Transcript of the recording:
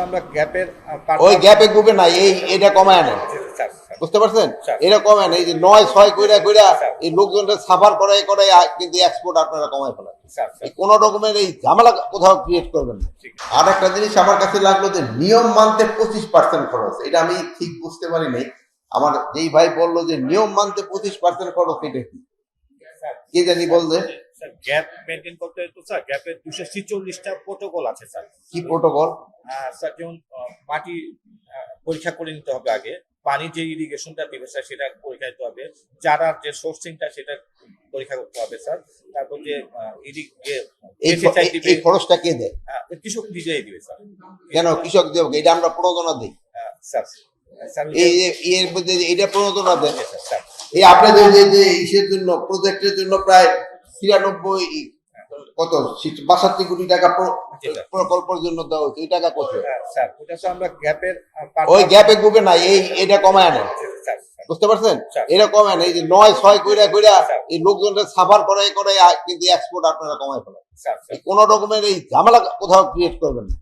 আমরা গ্যাপের ওই গ্যাপে গ্রুপে নাই এটা কমায় না, বুঝতে পারছেন? এটা কমায় না, এই যে 9-6 কইরা কইরা এই লোকজনদের সাফার করে করে কিন্তু এক্সপোর্ট আপনারা কমায় ফেলেন। কোন রকমের এই ঝামেলা কোথাও ক্রিয়েট করবেন না। আর একটা জিনিস আমার কাছে লাগলো যে নিয়ম মানতে 25% খরচ, এটা আমি ঠিক বুঝতে পারি নাই। আমার যেই ভাই বললো যে নিয়ম মানতে 25% খরচ, এটা কি কে জানি বলছে? গ্যাপ মেনটেন করতে তো স্যার গ্যাপের 246টা প্রোটোকল আছে স্যার। কি প্রোটোকল? স্যার যেমন মাটি পরীক্ষা করে নিতে হবে আগে, পানি যে ইরিগেশনটা দিবে স্যার সেটা পরীক্ষা দিতে হবে, চারার যে সোর্সিংটা সেটা পরীক্ষা করতে হবে স্যার। তারপর যে এই খরচটা কে দেয়? কৃষক নিজেই দিবে স্যার। কেন কৃষক দেব? এটা আমরা প্রণোদনা দিই স্যার এর মধ্যে, এটা প্রণোদনা দেয় স্যার। এই আপনাদের যে ইসের জন্য প্রজেক্টের জন্য প্রায় 93 কত 62 কোটি টাকা প্রকল্পের জন্য দেওয়া হচ্ছে, এই টাকা কোথায়? স্যার ওটা তো আমরা গ্যাপের ওই গ্যাপে গ্রুপে নাই, এটা কমায় না, বুঝতে পারছেন? এটা কমায় না, এই যে 9-6 কইরা কইরা এই লোকজনদের সাফার করে করে কিন্তু এক্সপোর্ট আপনারা কমায় ফেলেন। কোন রকমের এই ঝামেলা কোথাও ক্রিয়েট করবেন না।